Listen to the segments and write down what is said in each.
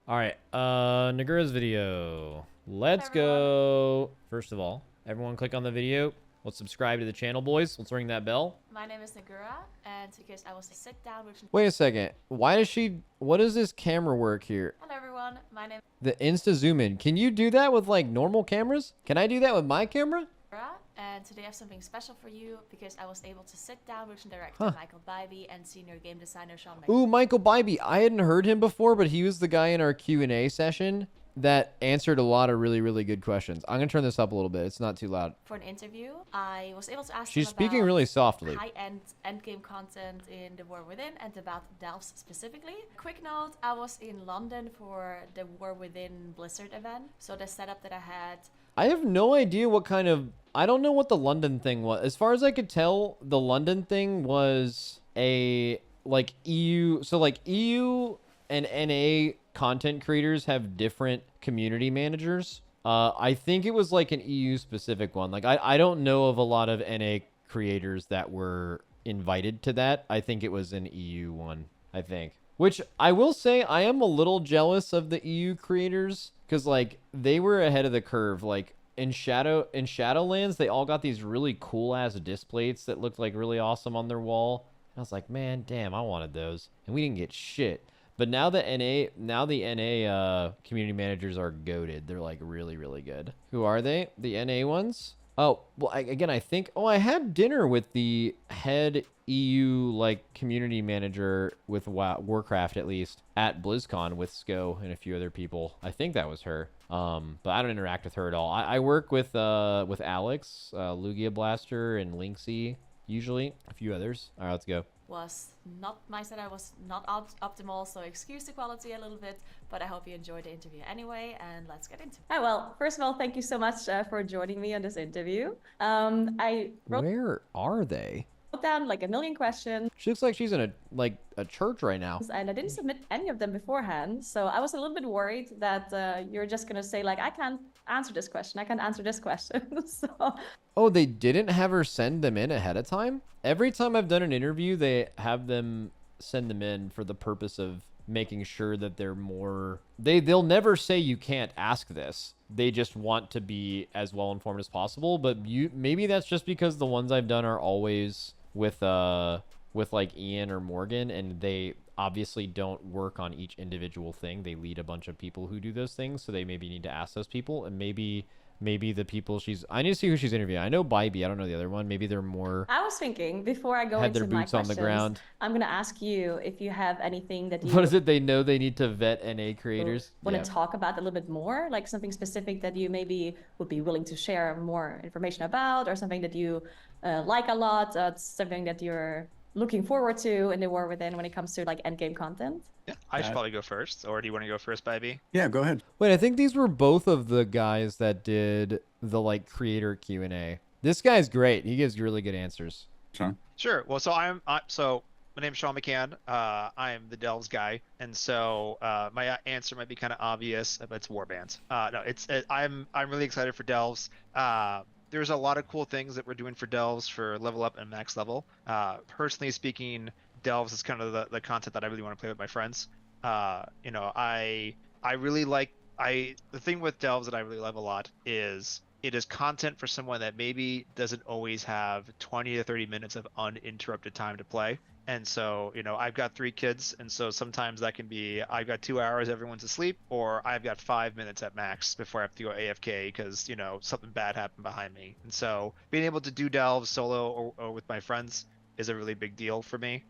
All right, Naguura's video. Let's go. First of all, everyone click on the video. Let's subscribe to the channel, boys. Let's ring that bell. My name is Naguura, and because I was to sit down with... Wait a second. Why does she... What does this camera work here? Hello everyone, my name The Insta zoom in. Can you do that with, like, normal cameras? Can I do that with my camera? is Naguura, and today I have something special for you because I was able to sit down with director Michael Bybee and senior game designer Sean McCann. Ooh, Michael Bybee. I hadn't heard him before, but he was the guy in our Q&A session that answered a lot of really, really good questions. I'm going to turn this up a little bit. It's not too loud. For an interview, I was able to ask She's him speaking about really softly. high-end endgame content in The War Within and about Delves specifically. Quick note, I was in London for the War Within Blizzard event, so the setup that I had... I have no idea what kind of... I don't know what the London thing was. As far as I could tell, the London thing was a, like, EU... So, like, EU and NA content creators have different community managers. I think it was, like, an EU-specific one. Like, I don't know of a lot of NA creators that were invited to that. I think it was an EU one, I think. Which, I will say, I am a little jealous of the EU creators, because, like, they were ahead of the curve. Like, in Shadowlands, they all got these really cool-ass disc plates that looked, like, really awesome on their wall. And I was like, man, damn, I wanted those. And we didn't get shit. But now the NA community managers are goated. They're, like, really, really good. Who are they? The NA ones? Oh, well, again, I think... Oh, I had dinner with the head EU, like, community manager with Warcraft, at least, at BlizzCon with Sko and a few other people. I think that was her. But I don't interact with her at all. I work with Alex, Lugia Blaster, and Lynxy, usually. A few others. All right, let's go. was not my setup was not optimal, so excuse the quality a little bit, but I hope you enjoyed the interview anyway, and let's get into it. Hi, well, first of all, thank you so much for joining me on this interview. I wrote Where are they? down like a million questions, She looks like she's in a church right now. and I didn't submit any of them beforehand, so I was a little bit worried that you're just gonna say like, I can't answer this question, I can't answer this question. So Oh, they didn't have her send them in ahead of time? Every time I've done an interview, they have them send them in for the purpose of making sure that they're more... They'll never say you can't ask this. They just want to be as well informed as possible, but maybe that's just because the ones I've done are always with like Ian or Morgan, and they obviously don't work on each individual thing. They lead a bunch of people who do those things, so they maybe need to ask those people, and maybe the people she's... I need to see who she's interviewing. I know Bybee. I don't know the other one. Maybe they're more... I was thinking, before I go Had into their my boots on the questions, ground. I'm gonna ask you if you have anything that you What is it? They know they need to vet NA creators. want to talk about a little bit more, like something specific that you maybe would be willing to share more information about, or something that you like a lot, something that you're looking forward to in the War Within when it comes to like endgame content. Yeah, I should probably go first. Or do you want to go first, Bybee? Yeah, go ahead. Wait, I think these were both of the guys that did the like creator Q&A. This guy's great. He gives really good answers. Sean? Sure. Well, so my name's Sean McCann. I'm the Delves guy, and so my answer might be kind of obvious, but it's warbands. I'm really excited for Delves. There's a lot of cool things that we're doing for Delves for level up and max level. Personally speaking, Delves is kind of the content that I really want to play with my friends. I really like the thing with Delves that I really love a lot is it is content for someone that maybe doesn't always have 20 to 30 minutes of uninterrupted time to play. And so, I've got 3 kids, and so sometimes that can be I've got 2 hours, everyone's asleep, or I've got 5 minutes at max before I have to go AFK because, something bad happened behind me. And so being able to do Delves solo or with my friends is a really big deal for me.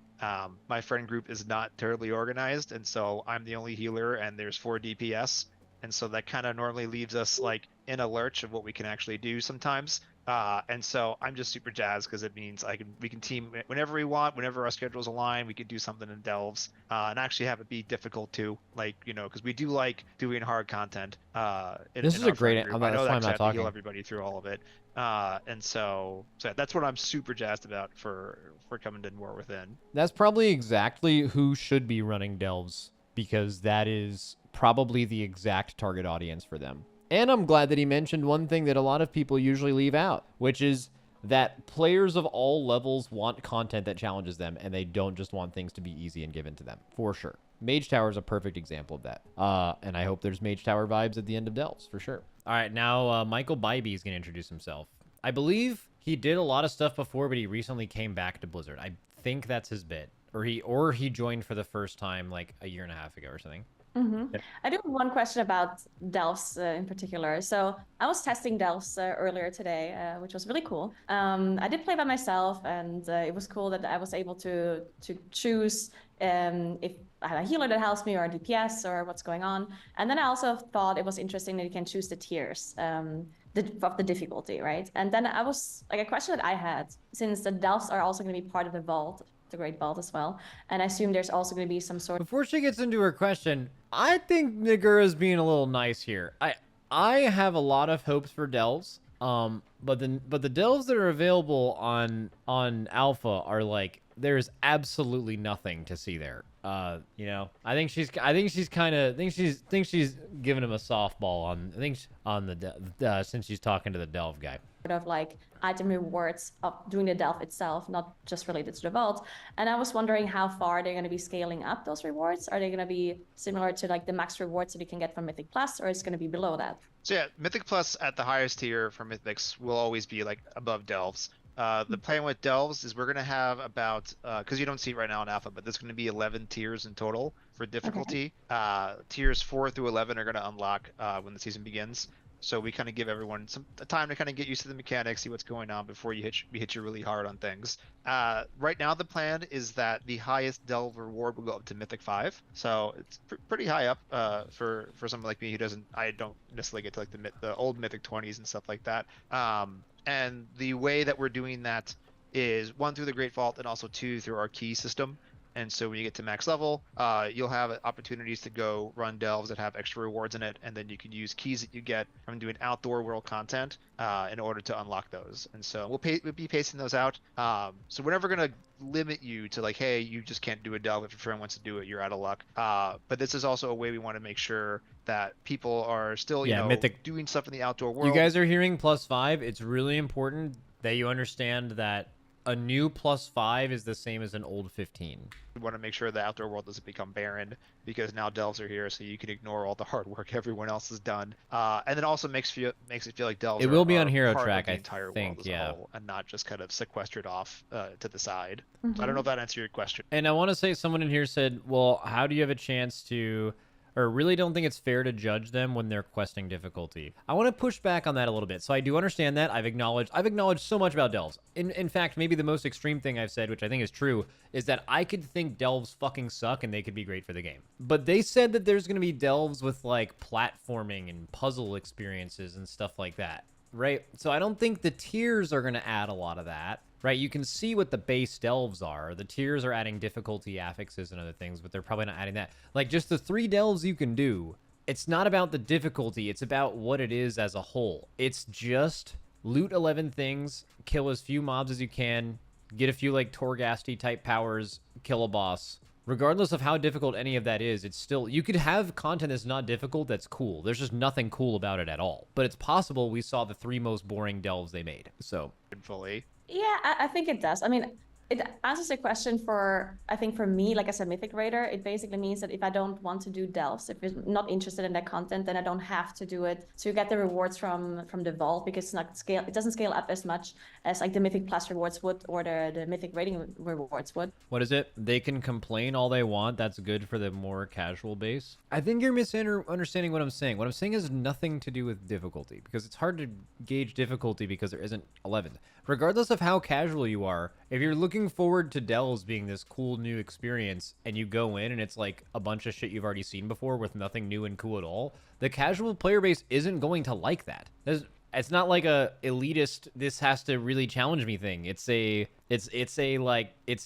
My friend group is not terribly organized, and so I'm the only healer, and there's 4 DPS. And so that kind of normally leaves us like in a lurch of what we can actually do sometimes. And so I'm just super jazzed because it means we can team whenever we want, whenever our schedules align, we can do something in Delves and actually have it be difficult too, because we do like doing hard content. This is a great... I know that I have to heal everybody through all of it. And so that's what I'm super jazzed about for coming to War Within. That's probably exactly who should be running Delves, because that is probably the exact target audience for them. And I'm glad that he mentioned one thing that a lot of people usually leave out, which is that players of all levels want content that challenges them, and they don't just want things to be easy and given to them, for sure. Mage Tower is a perfect example of that. And I hope there's Mage Tower vibes at the end of Delves, for sure. All right, now Michael Bybee is going to introduce himself. I believe he did a lot of stuff before, but he recently came back to Blizzard. I think that's his bit. Or he joined for the first time like a year and a half ago or something. Mm-hmm. I do have one question about Delves in particular. So I was testing Delves earlier today, which was really cool. I did play by myself, and it was cool that I was able to choose if I have a healer that helps me or a DPS or what's going on. And then I also thought it was interesting that you can choose the tiers of the difficulty, right? And then I was like, a question that I had, since the Delves are also going to be part of the Vault, the Great Vault as well, and I assume there's also going to be some sort of... Before she gets into her question, I think Naguura's being a little nice here. I have a lot of hopes for Delves, but the Delves that are available on Alpha are like, there's absolutely nothing to see there. You know, I think she's giving him a softball since she's talking to the Delve guy. of like item rewards of doing the Delve itself, not just related to the Vault. And I was wondering how far they're going to be scaling up those rewards. Are they going to be similar to like the max rewards that you can get from Mythic Plus, or is it going to be below that? So yeah, Mythic Plus at the highest tier for Mythics will always be like above Delves. The plan with Delves is we're going to have about, because you don't see it right now in Alpha, but there's going to be 11 tiers in total for difficulty. Okay. Tiers 4 through 11 are going to unlock when the season begins. So we kind of give everyone some time to kind of get used to the mechanics, see what's going on before we hit you really hard on things. Right now the plan is that the highest Delve reward will go up to Mythic 5. So it's pretty high up for someone like me who I don't necessarily get to like the old Mythic 20s and stuff like that. And the way that we're doing that is 1 through the Great Vault and also 2 through our key system. And so when you get to max level, you'll have opportunities to go run Delves that have extra rewards in it, and then you can use keys that you get from doing outdoor world content in order to unlock those. And so we'll be pacing those out. So we're never going to limit you to like, hey, you just can't do a Delve. If your friend wants to do it, you're out of luck. But this is also a way we want to make sure that people are still, Mythic, doing stuff in the outdoor world. You guys are hearing +5. It's really important that you understand that a new +5 is the same as an old 15. We want to make sure the outdoor world doesn't become barren, because now Delves are here, so you can ignore all the hard work everyone else has done. And it also makes it feel like Delves will be on Hero part Track, of the entire world as a whole, and not just kind of sequestered off to the side. Mm-hmm. So I don't know if that answered your question. And I want to say, someone in here said, well, how do you have a chance to... or really don't think it's fair to judge them when they're questing difficulty. I want to push back on that a little bit. So I do understand that. I've acknowledged so much about Delves. In fact, maybe the most extreme thing I've said, which I think is true, is that I could think Delves fucking suck and they could be great for the game. But they said that there's going to be Delves with like platforming and puzzle experiences and stuff like that, right? So I don't think the tiers are going to add a lot of that. Right, you can see what the base Delves are. The tiers are adding difficulty, affixes, and other things, but they're probably not adding that. Like, just the 3 Delves you can do, it's not about the difficulty, it's about what it is as a whole. It's just loot 11 things, kill as few mobs as you can, get a few, like, Torghasty type powers, kill a boss. Regardless of how difficult any of that is, it's still... you could have content that's not difficult that's cool. There's just nothing cool about it at all. But it's possible we saw the 3 most boring Delves they made, so... fully. Yeah, I think it does. I mean, it answers the question for, I think for me, like as a Mythic Raider, it basically means that if I don't want to do Delves, if I'm not interested in that content, then I don't have to do it to get the rewards from the Vault, because it doesn't scale up as much as like the Mythic Plus rewards would, or the Mythic Rating rewards would. What is it? They can complain all they want. That's good for the more casual base. I think you're misunderstanding what I'm saying. What I'm saying has nothing to do with difficulty, because it's hard to gauge difficulty because there isn't 11. Regardless of how casual you are, if you're looking forward to Delves being this cool new experience and you go in and it's like a bunch of shit you've already seen before with nothing new and cool at all, the casual player base isn't going to like that. It's not like a elitist, this has to really challenge me thing. It's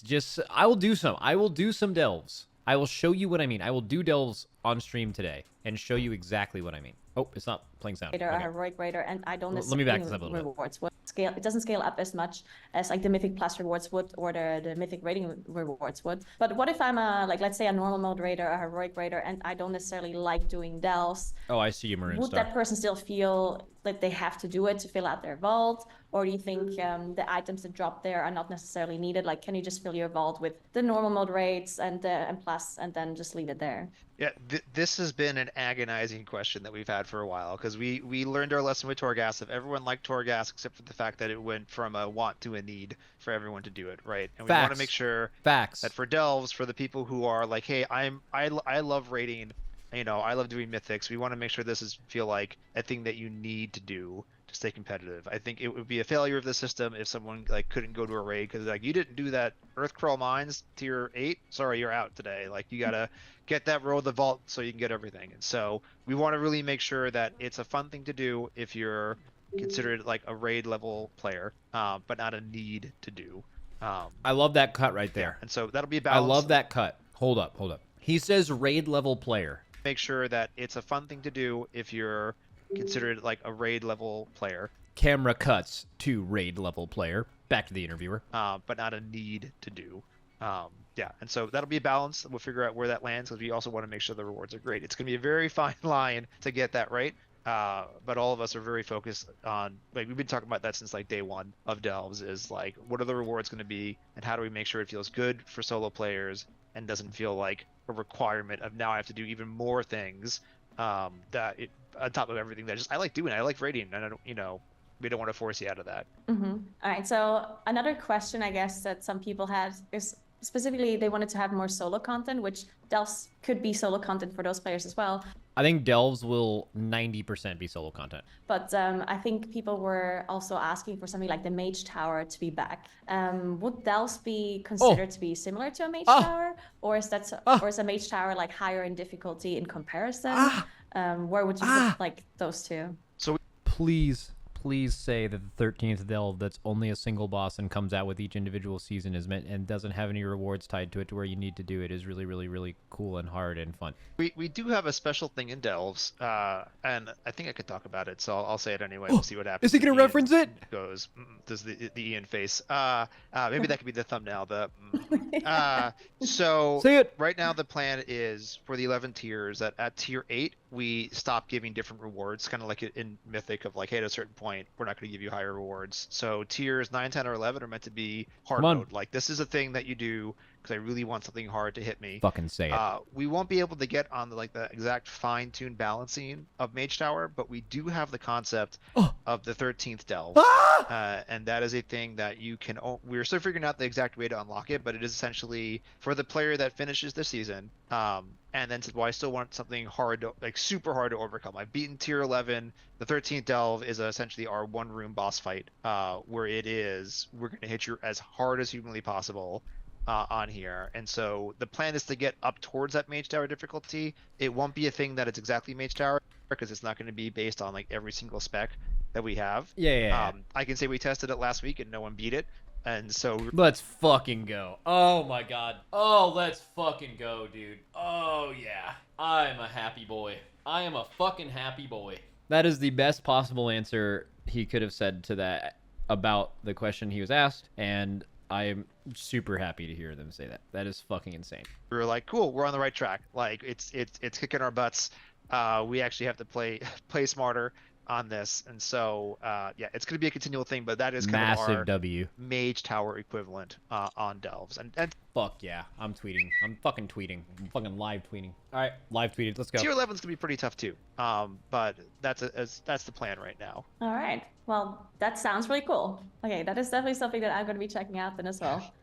just, I will do some Delves. I will show you what I mean. I will do Delves on stream today and show you exactly what I mean. Oh, it's not playing sound. A heroic raider, and I don't necessarily... Let me back this up a little bit. It doesn't scale up as much as like the Mythic Plus rewards would, or the Mythic Rating rewards would. But what if I'm let's say a normal mode raider, a heroic raider, and I don't necessarily like doing Delves? Oh, I see you, Maroon Would Star. that person still feel that they have to do it to fill out their vault? Or do you think the items that drop there are not necessarily needed? Like, can you just fill your vault with the normal mod rates and plus, and then just leave it there? Yeah, this has been an agonizing question that we've had for a while, because we learned our lesson with Torghast. If everyone liked Torghast, except for the fact that it went from a want to a need for everyone to do it, right? And we want to make sure that for delves, for the people who are like, hey, I love raiding, you know, I love doing mythics. We want to make sure this is feel like a thing that you need to do to stay competitive. I think it would be a failure of the system if someone like couldn't go to a raid because like you didn't do that Earthcrawl Mines tier 8. Sorry, you're out today. Like you gotta get that row of the vault so you can get everything. And so we want to really make sure that it's a fun thing to do if you're considered like a raid level player, but not a need to do. I love that cut right there. Yeah, and so that'll be a balance. I love that cut. Hold up. He says raid level player. Make sure that it's a fun thing to do if you're considered like a raid level player. Camera cuts to raid level player. Back to the interviewer. But not a need to do. Yeah, and so that'll be a balance. We'll figure out where that lands because we also want to make sure the rewards are great. It's going to be a very fine line to get that right. But all of us are very focused on, like, we've been talking about that since like day one of Delves, is like, what are the rewards going to be and how do we make sure it feels good for solo players and doesn't feel like a requirement of now I have to do even more things that it, on top of everything that just I like doing. I like raiding, and I don't, you know, we don't want to force you out of that. All right. So another question, I guess, that some people had is specifically they wanted to have more solo content, which Delves could be solo content for those players as well. I think Delves will 90% be solo content. But I think people were also asking for something like the Mage Tower to be back. Would Delves be considered to be similar to a Mage Tower, or is that or is a Mage Tower like higher in difficulty in comparison? Where would you put like those two? So Please say that the 13th delve that's only a single boss and comes out with each individual season is meant and doesn't have any rewards tied to it to where you need to do it is really, really, really cool and hard and fun. we do have a special thing in Delves, and I think I could talk about it, so I'll say it anyway. We'll see what happens. Is he gonna reference it? Goes does the Ian face? Maybe that could be the thumbnail. So Say it. right now the plan is for the 11 tiers that at tier 8 we stop giving different rewards, kind of like in Mythic of like, hey, at a certain point we're not going to give you higher rewards. So tiers 9, 10, or 11 are meant to be hard mode. Like this is a thing that you do because I really want something hard to hit me. Fucking say it. We won't be able to get on the exact fine-tuned balancing of Mage Tower, but we do have the concept of the 13th delve, and that is a thing that you can. We're still figuring out the exact way to unlock it, but it is essentially for the player that finishes the season. And then said, well, I still want something hard, like super hard to overcome. I've beaten tier 11. The 13th delve is essentially our one-room boss fight, where we're going to hit you as hard as humanly possible. On here, and so the plan is to get up towards that Mage Tower difficulty. It won't be a thing that it's exactly Mage Tower because it's not going to be based on like every single spec that we have. Yeah. I can say we tested it last week and no one beat it, and so Let's fucking go. Oh my god. Oh, let's fucking go, dude. Oh yeah. I'm a happy boy. I am a fucking happy boy. That is the best possible answer he could have said to that about the question he was asked, and I'm super happy to hear them say that. That is fucking insane. we were like, cool, we're on the right track. Like it's kicking our butts. We actually have to play smarter on this, and so yeah, it's going to be a continual thing. But that is kind massive of our W Mage Tower equivalent on Delves, and fuck yeah, I'm tweeting. I'm fucking tweeting. I'm fucking live tweeting. All right, live tweeted. Let's go. tier 11 is going to be pretty tough too. But that's the plan right now. All right. Well, that sounds really cool. Okay, that is definitely something that I'm going to be checking out then as well.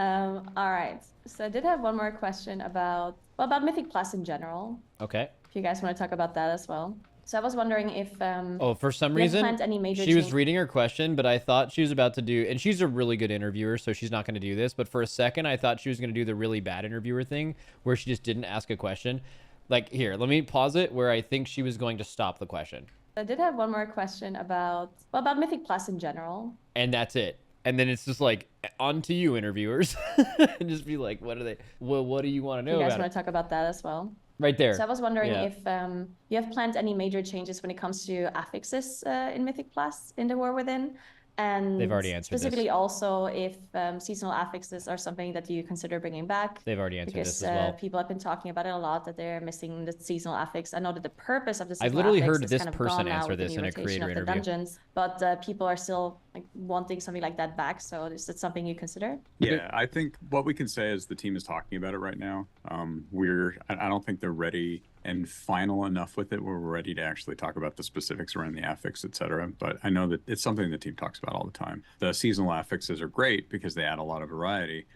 All right. So I did have one more question about Mythic Plus in general. Okay. If you guys want to talk about that as well. So I was wondering if for some you have reason planned any major she was change- reading her question, but I thought she was about to do, and she's a really good interviewer, so she's not going to do this. But for a second, I thought she was going to do the really bad interviewer thing, where she just didn't ask a question. Like here, let me pause it, where I think she was going to stop the question. I did have one more question about Mythic Plus in general. And that's it. And then it's just like, on to you, interviewers. And just be like, what do you want to know You guys about want it? to talk about that as well? Right there. So I was wondering Yeah. if you have planned any major changes when it comes to affixes in Mythic Plus in the War Within. And They've already answered specifically this. also if seasonal affixes are something that you consider bringing back. They've already answered Because this as well. people have been talking about it a lot, that they're missing the seasonal affix. I know that the purpose of the I've seasonal literally affix heard is this kind of person gone now answer with the this new in a rotation creator of the interview. dungeons, but people are still like wanting something like that back. So is that something you consider? Yeah, I think what we can say is the team is talking about it right now. I don't think they're ready and final enough with it where we're ready to actually talk about the specifics around the affix, etc. But I know that it's something the team talks about all the time. The seasonal affixes are great because they add a lot of variety.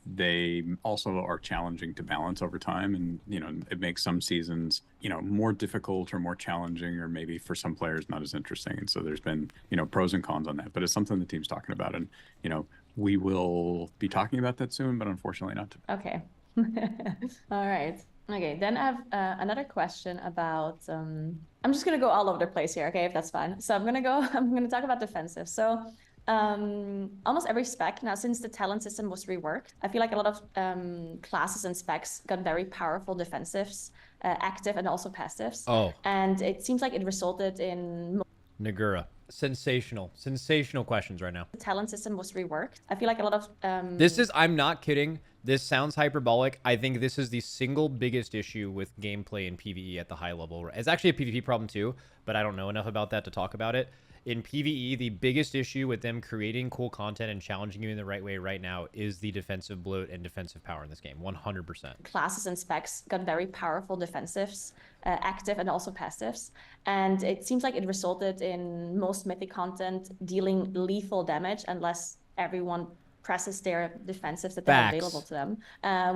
They also are challenging to balance over time, and it makes some seasons more difficult or more challenging, or maybe for some players not as interesting. And so there's been pros and cons on that, but it's something the team's talking about, and we will be talking about that soon, but unfortunately not today. Okay. All right. Okay, then I have another question about, I'm just gonna go all over the place here, okay, if that's fine. So I'm gonna talk about defensive. So almost every spec now, since the talent system was reworked, I feel like a lot of classes and specs got very powerful defensives, active and also passives. Oh. And it seems like it resulted in Naguura. Sensational questions right now. the talent system was reworked. I feel like a lot of I'm not kidding. This sounds hyperbolic. I think this is the single biggest issue with gameplay and PvE at the high level. It's actually a PvP problem too, but I don't know enough about that to talk about it. In PvE, the biggest issue with them creating cool content and challenging you in the right way right now is the defensive bloat and defensive power in this game, 100%. classes and specs got very powerful defensives, active and also passives. And it seems like it resulted in most mythic content dealing lethal damage unless everyone presses their defensives that they have available to them,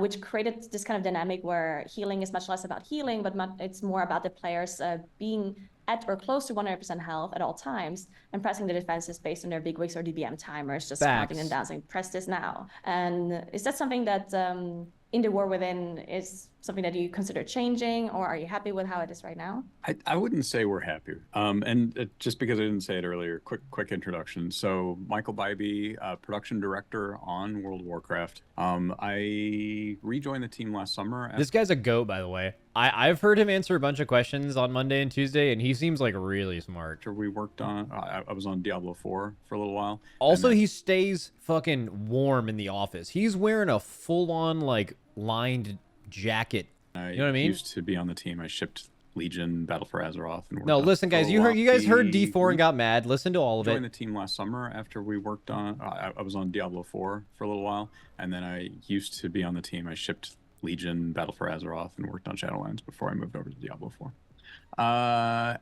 which created this kind of dynamic where healing is much less about healing, but it's more about the players being at or close to 100% health at all times and pressing the defenses based on their big wigs or DBM timers, just counting them down, saying, press this now. And is that something that in the War Within is something that you consider changing, or are you happy with how it is right now? I wouldn't say we're happy. And just because I didn't say it earlier, quick introduction. So Michael Bybee, production director on World of Warcraft. I rejoined the team last summer. This guy's a goat, by the way. I've heard him answer a bunch of questions on Monday and Tuesday, and he seems like really smart. After we worked on, I was on Diablo 4 for a little while. Also, he stays fucking warm in the office. He's wearing a full-on, like, lined jacket. You know what I mean? Used to be on the team. I shipped Legion, Battle for Azeroth. And no, listen, guys. You guys heard D4 and got mad. Listen to all of it. Joined the team last summer after we worked on. I was on Diablo 4 for a little while, and then I used to be on the team. I shipped Legion, Battle for Azeroth, and worked on Shadowlands before I moved over to Diablo 4.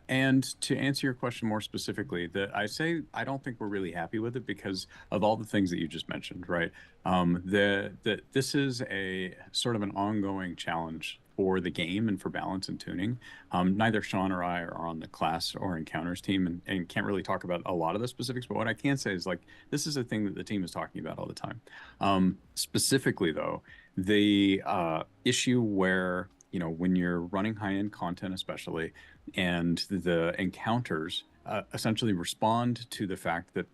And to answer your question more specifically, I don't think we're really happy with it because of all the things that you just mentioned, right? This is a sort of an ongoing challenge for the game and for balance and tuning. Neither Sean or I are on the class or encounters team and can't really talk about a lot of the specifics, but what I can say is, like, this is a thing that the team is talking about all the time. Specifically though, the issue where when you're running high-end content especially, and the encounters essentially respond to the fact that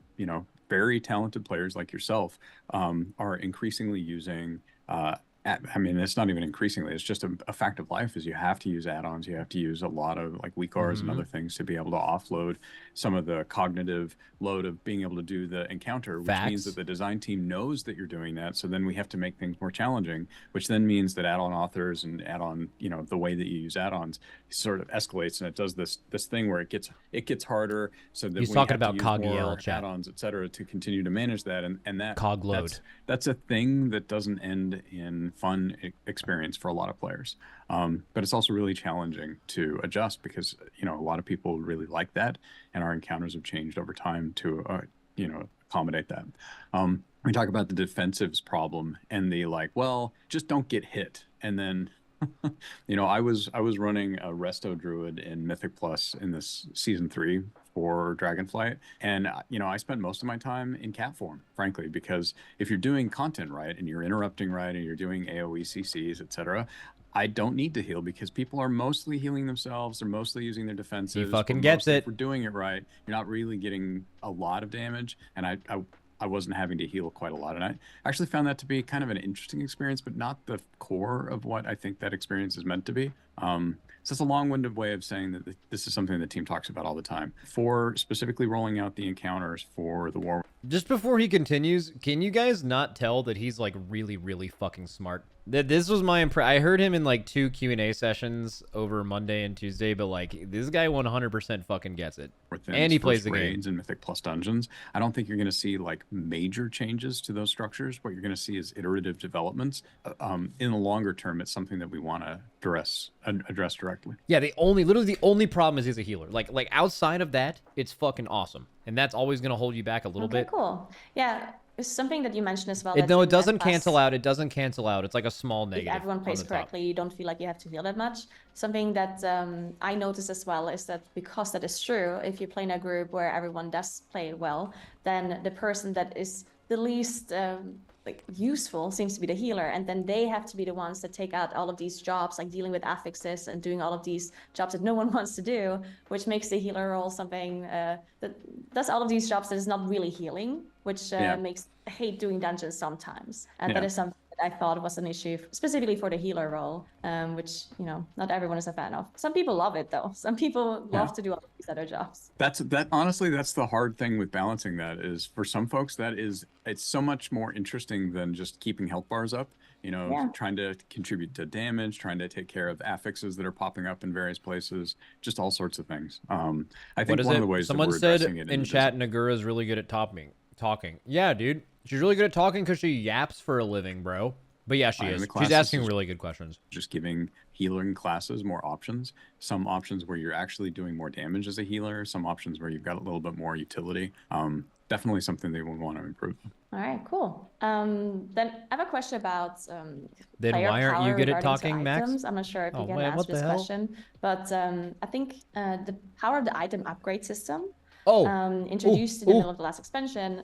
very talented players like yourself are increasingly using I mean, it's not even increasingly, it's just a fact of life, is you have to use add-ons, you have to use a lot of like weak Rs and other things to be able to offload some of the cognitive load of being able to do the encounter, which means that the design team knows that you're doing that. So then we have to make things more challenging, which then means that add-on authors and add-on, the way that you use add-ons sort of escalates, and it does this thing where it gets harder. So that he's we talking have to about use cog more EL chat, add-ons, etc., to continue to manage that, and that cog load. That's a thing that doesn't end in fun experience for a lot of players. But it's also really challenging to adjust because, a lot of people really like that, and our encounters have changed over time to, accommodate that. We talk about the defensives problem and the just don't get hit. And then, I was running a Resto Druid in Mythic Plus in this season 3 for Dragonflight, and I spent most of my time in cat form, frankly, because if you're doing content right and you're interrupting right and you're doing AoE CCs, etc., I don't need to heal because people are mostly healing themselves. They're mostly using their defenses. He fucking gets it. If we're doing it right, you're not really getting a lot of damage, and I wasn't having to heal quite a lot. And I actually found that to be kind of an interesting experience, but not the core of what I think that experience is meant to be. So it's a long-winded way of saying that this is something the team talks about all the time. For specifically rolling out the encounters for the war. Just before he continues, can you guys not tell that he's like really, really fucking smart? This was my impression. I heard him in like 2 Q&A sessions over Monday and Tuesday, but like this guy 100% fucking gets it. And he plays the game. Raids and Mythic Plus dungeons. I don't think you're going to see like major changes to those structures. What you're going to see is iterative developments. In the longer term, it's something that we want to address directly. Yeah, literally the only problem is he's a healer. Like outside of that, it's fucking awesome. And that's always going to hold you back a little bit. Cool. Yeah. It's something that you mentioned as well. No, it doesn't cancel out. It doesn't cancel out. It's like a small negative. If everyone plays correctly, you don't feel like you have to heal that much. Something that I noticed as well is that because that is true, if you play in a group where everyone does play well, then the person that is the least like useful seems to be the healer, and then they have to be the ones that take out all of these jobs, like dealing with affixes and doing all of these jobs that no one wants to do, which makes the healer role something that does all of these jobs that is not really healing, which makes I hate doing dungeons sometimes, and that is something that I thought was an issue specifically for the healer role, which not everyone is a fan of. Some people love it though. Some people love to do all these other jobs. Honestly, that's the hard thing with balancing that is for some folks it's so much more interesting than just keeping health bars up. Trying to contribute to damage, trying to take care of affixes that are popping up in various places, just all sorts of things. I think one of the ways someone said in chat, Naguura is really good at talking. Yeah, dude. She's really good at talking because she yaps for a living, bro. But yeah, she is. She's asking really good questions. Just giving healing classes more options. Some options where you're actually doing more damage as a healer. Some options where you've got a little bit more utility. Definitely something they would want to improve. All right, cool. Then I have a question about then why aren't you good at talking, Max? I'm not sure if you can answer this question, but I think the power of the item upgrade system introduced in the middle of the last expansion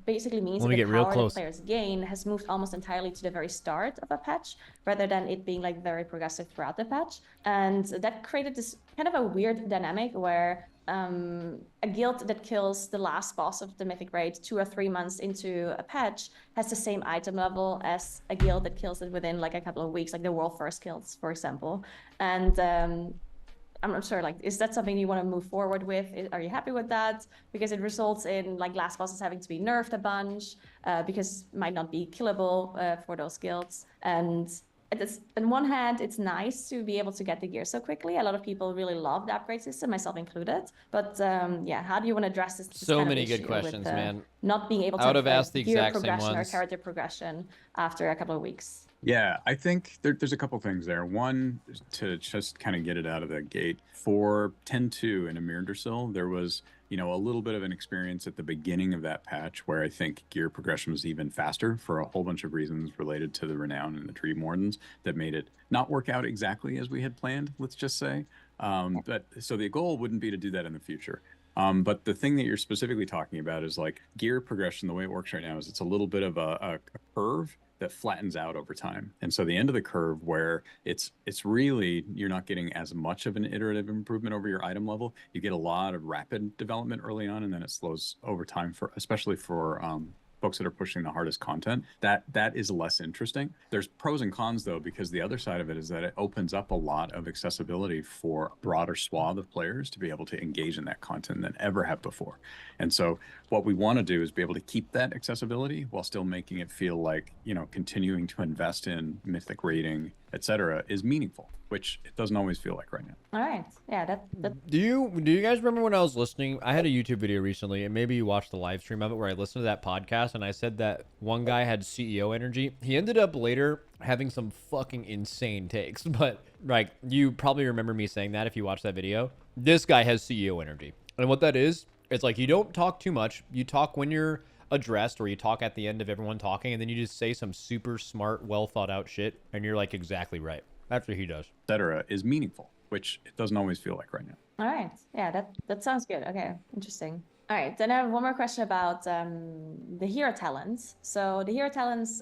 basically means that the power that players gain has moved almost entirely to the very start of a patch, rather than it being like very progressive throughout the patch. And that created this kind of a weird dynamic where a guild that kills the last boss of the Mythic Raid 2 or 3 months into a patch has the same item level as a guild that kills it within like a couple of weeks, like the World First Guilds, for example. And I'm not sure, like, is that something you want to move forward with? Are you happy with that? Because it results in like last bosses having to be nerfed a bunch because it might not be killable for those guilds. And on one hand, it's nice to be able to get the gear so quickly. A lot of people really love the upgrade system, myself included. But how do you want to address this? So many good questions, man. Not being able to ask the gear exact progression same or ones. character progression after a couple of weeks. Yeah, I think there's a couple things there. One, to just kind of get it out of the gate, for 10.2 in Amir Dursil, there was a little bit of an experience at the beginning of that patch where I think gear progression was even faster for a whole bunch of reasons related to the Renown and the Dream Wardens that made it not work out exactly as we had planned, let's just say. So the goal wouldn't be to do that in the future. But the thing that you're specifically talking about is like gear progression. The way it works right now is it's a little bit of a curve that flattens out over time. And so the end of the curve where it's really, you're not getting as much of an iterative improvement over your item level. You get a lot of rapid development early on, and then it slows over time especially for folks that are pushing the hardest content. That is less interesting. There's pros and cons though, because the other side of it is that it opens up a lot of accessibility for a broader swath of players to be able to engage in that content than ever have before. And so what we want to do is be able to keep that accessibility while still making it feel like, continuing to invest in mythic rating, etc., is meaningful, which it doesn't always feel like right now. All right. Yeah, that... Do you guys remember when I was listening? I had a YouTube video recently, and maybe you watched the live stream of it, where I listened to that podcast, and I said that one guy had CEO energy. He ended up later having some fucking insane takes, but like, you probably remember me saying that if you watched that video. This guy has CEO energy. And what that is, it's like you don't talk too much. You talk when you're addressed, or you talk at the end of everyone talking, and then you just say some super smart, well thought out shit, and you're like exactly right. That's what he does. Etc. is meaningful, which it doesn't always feel like right now. All right. Yeah, that sounds good. Okay, interesting. All right, then I have one more question about the hero talents. So the hero talents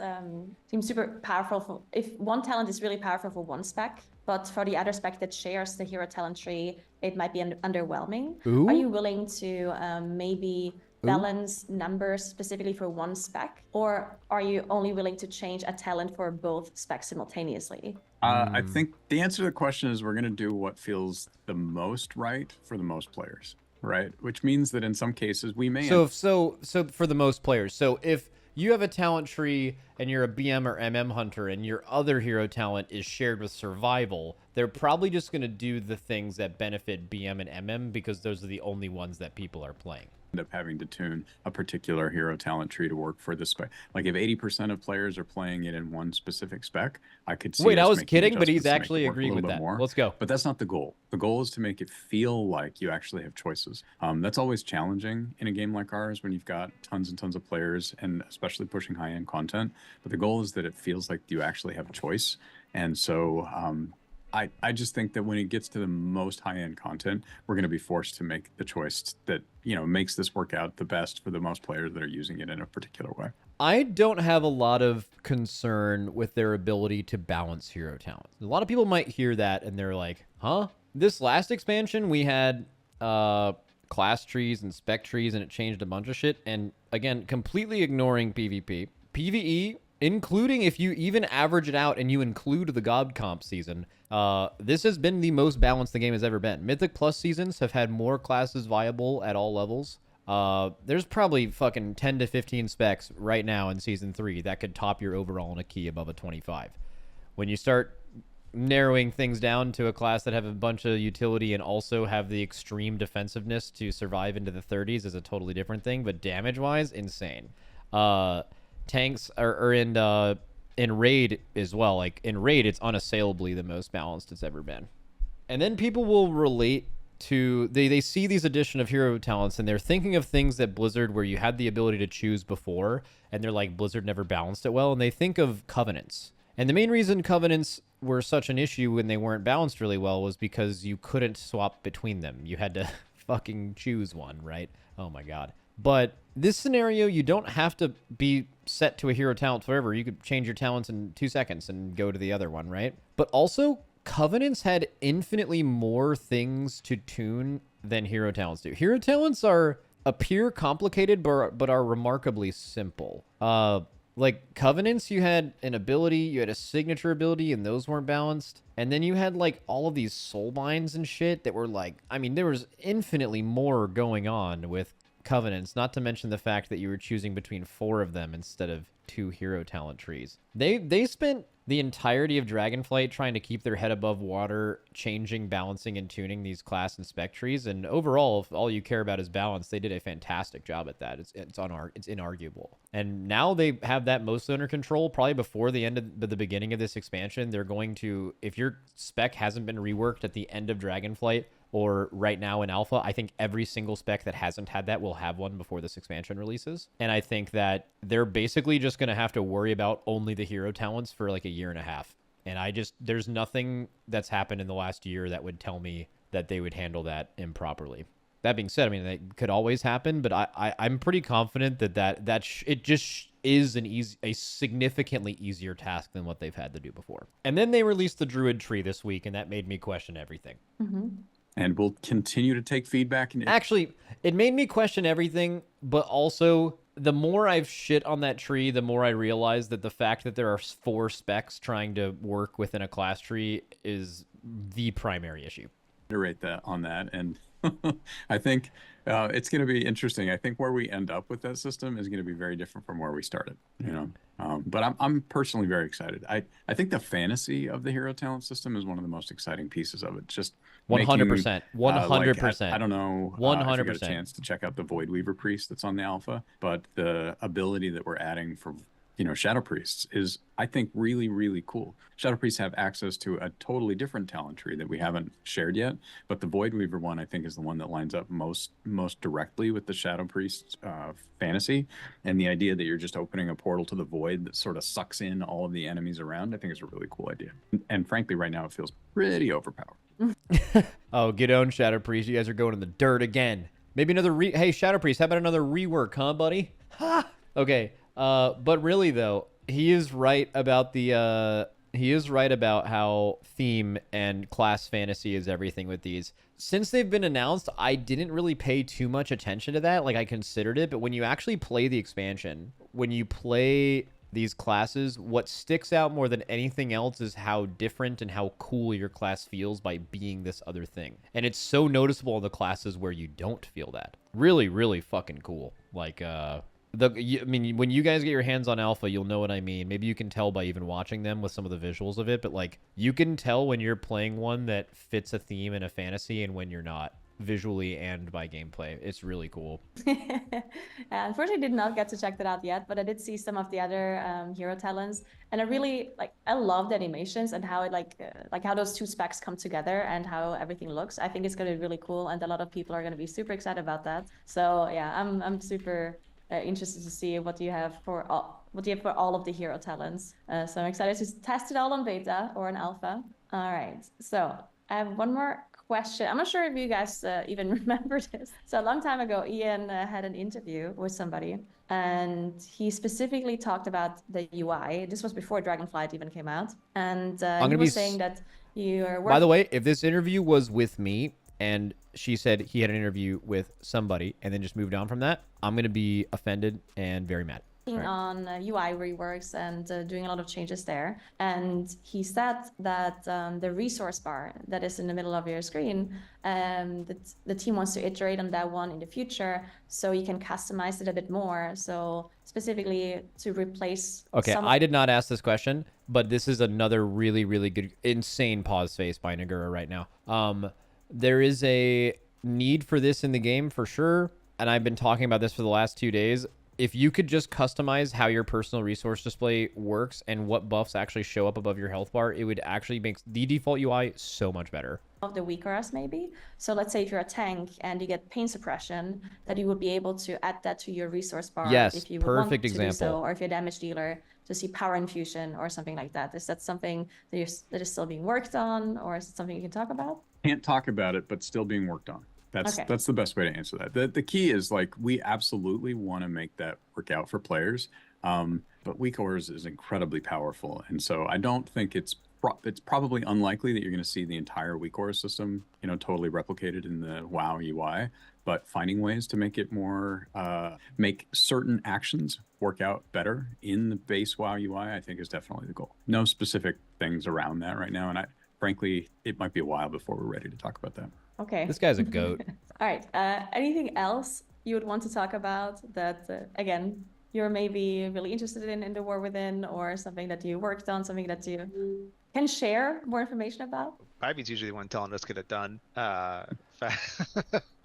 seem super powerful. If one talent is really powerful for one spec, but for the other spec that shares the hero talent tree, it might be underwhelming. Ooh. Are you willing to maybe balance numbers specifically for one spec, or are you only willing to change a talent for both specs simultaneously? I think the answer to the question is we're going to do what feels the most right for the most players, right? Which means that in some cases we may. So for the most players. So if you have a talent tree and you're a BM or MM hunter and your other hero talent is shared with survival, they're probably just going to do the things that benefit BM and MM because those are the only ones that people are playing. End up having to tune a particular hero talent tree to work for the spec. Like if 80% of players are playing it in one specific spec, I could see. Wait, I us was making kidding, but he's adjustments to make actually it work a agreeing little with bit that. more. Let's go. But that's not the goal. The goal is to make it feel like you actually have choices. That's always challenging in a game like ours when you've got tons and tons of players and especially pushing high-end content. But the goal is that it feels like you actually have a choice. And so I just think that when it gets to the most high-end content, we're going to be forced to make the choice that, makes this work out the best for the most players that are using it in a particular way. I don't have a lot of concern with their ability to balance hero talent. A lot of people might hear that and they're like, huh? This last expansion, we had class trees and spec trees and it changed a bunch of shit. And again, completely ignoring PvP. PvE, including if you even average it out and you include the God Comp season, this has been the most balanced the game has ever been. Mythic Plus seasons have had more classes viable at all levels. There's probably fucking 10 to 15 specs right now in Season 3 that could top your overall in a key above a 25. When you start narrowing things down to a class that have a bunch of utility and also have the extreme defensiveness to survive into the 30s is a totally different thing, but damage-wise, insane. Tanks are in Raid as well. Like, in Raid, it's unassailably the most balanced it's ever been. And then people will relate to... They see these addition of hero talents, and they're thinking of things that Blizzard, where you had the ability to choose before, and they're like, Blizzard never balanced it well, and they think of Covenants. And the main reason Covenants were such an issue when they weren't balanced really well was because you couldn't swap between them. You had to fucking choose one, right? Oh my god. But this scenario, you don't have to be set to a hero talent forever. You could change your talents in 2 seconds and go to the other one, right? But also, Covenants had infinitely more things to tune than hero talents do. Hero talents appear complicated, but are remarkably simple. Like Covenants, you had an ability, you had a signature ability, and those weren't balanced. And then you had like all of these soul binds and shit that were like, I mean, there was infinitely more going on with Covenants, not to mention the fact that you were choosing between 4 of them instead of 2 hero talent trees. They spent the entirety of Dragonflight trying to keep their head above water, changing, balancing, and tuning these class and spec trees. And overall, if all you care about is balance, they did a fantastic job at that. It's inarguable. And now they have that mostly under control. Probably before the end of the beginning of this expansion, they're going to, if your spec hasn't been reworked at the end of Dragonflight, or right now in alpha, I think every single spec that hasn't had that will have one before this expansion releases. And I think that they're basically just going to have to worry about only the hero talents for like a year and a half. And there's nothing that's happened in the last year that would tell me that they would handle that improperly. That being said, I mean, it could always happen, but I'm pretty confident that it just is a significantly easier task than what they've had to do before. And then they released the Druid tree this week, and that made me question everything. Mm-hmm. And we'll continue to take feedback. Actually, it made me question everything, but also the more I've shit on that tree, the more I realize that the fact that there are 4 specs trying to work within a class tree is the primary issue. Iterate that on that, and I think it's going to be interesting. I think where we end up with that system is going to be very different from where we started. But I'm personally very excited. I think the fantasy of the hero talent system is one of the most exciting pieces of it. Just 100%, 100%. I don't know 100%. if you got a chance to check out the Void Weaver Priest that's on the alpha, but the ability that we're adding for Shadow Priests is, I think, really, really cool. Shadow Priests have access to a totally different talent tree that we haven't shared yet, but the Void Weaver one, I think, is the one that lines up most directly with the Shadow Priest fantasy. And the idea that you're just opening a portal to the Void that sort of sucks in all of the enemies around, I think is a really cool idea. And frankly, right now, it feels pretty overpowered. Oh, get on, Shadow Priest. You guys are going in the dirt again. Maybe another Hey, Shadow Priest, how about another rework, huh, buddy? Ha! Okay. But really, though, he is right about the He is right about how theme and class fantasy is everything with these. Since they've been announced, I didn't really pay too much attention to that. Like, I considered it, but when you actually play the expansion, when you play these classes, what sticks out more than anything else is how different and how cool your class feels by being this other thing. And it's so noticeable in the classes where you don't feel that. Really, really fucking cool. Like, I mean, when you guys get your hands on alpha, you'll know what I mean. Maybe you can tell by even watching them with some of the visuals of it, but like, you can tell when you're playing one that fits a theme and a fantasy and when you're not, visually and by gameplay. It's really cool. Unfortunately, did not get to check that out yet, but I did see some of the other hero talents, and I really I love the animations and how it like how those two specs come together and how everything looks. I think it's going to be really cool, and a lot of people are going to be super excited about that. So yeah, I'm super interested to see what you have for all of the hero talents. So I'm excited to test it all on beta or in alpha. All right, so I have one more question. I'm not sure if you guys even remember this. So a long time ago, Ian had an interview with somebody, and he specifically talked about the UI. This was before Dragonflight even came out, and he was saying that you are. By the way, if this interview was with me and she said he had an interview with somebody and then just moved on from that, I'm gonna be offended and very mad. On UI reworks and doing a lot of changes there. And he said that the resource bar that is in the middle of your screen, that the team wants to iterate on that one in the future, so you can customize it a bit more. So specifically to replace. Okay, I did not ask this question, but this is another really, really good, insane pause face by Naguura right now. There is a need for this in the game for sure, and I've been talking about this for the last 2 days. If you could just customize how your personal resource display works and what buffs actually show up above your health bar, it would actually make the default UI so much better. Of the weakers maybe. So let's say if you're a tank and you get pain suppression, that you would be able to add that to your resource bar. Yes, if you perfect want to example. Do so, or if you're a damage dealer, to see power infusion or something like that. Is that something that is still being worked on, or is it something you can talk about? Can't talk about it, but still being worked on. That's the best way to answer that. The key is like we absolutely want to make that work out for players, but weak ores is incredibly powerful, and so I don't think it's probably unlikely that you're going to see the entire weak ore system, totally replicated in the WoW UI. But finding ways to make it more, make certain actions work out better in the base WoW UI, I think is definitely the goal. No specific things around that right now, and frankly, it might be a while before we're ready to talk about that. Okay. This guy's a goat. All right. Anything else you would want to talk about that, again, you're maybe really interested in the War Within, or something that you worked on, something that you can share more information about? Ivy's usually the one telling us get it done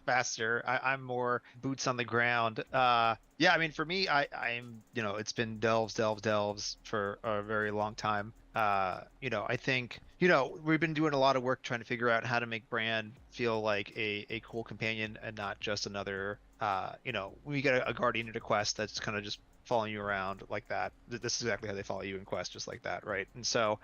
faster. I'm more boots on the ground. Yeah, I mean, for me, I'm it's been delves for a very long time. I think, we've been doing a lot of work trying to figure out how to make Bran feel like a cool companion and not just another, when you get a guardian at a quest that's kind of just following you around like that. This is exactly how they follow you in quest, just like that, right? And so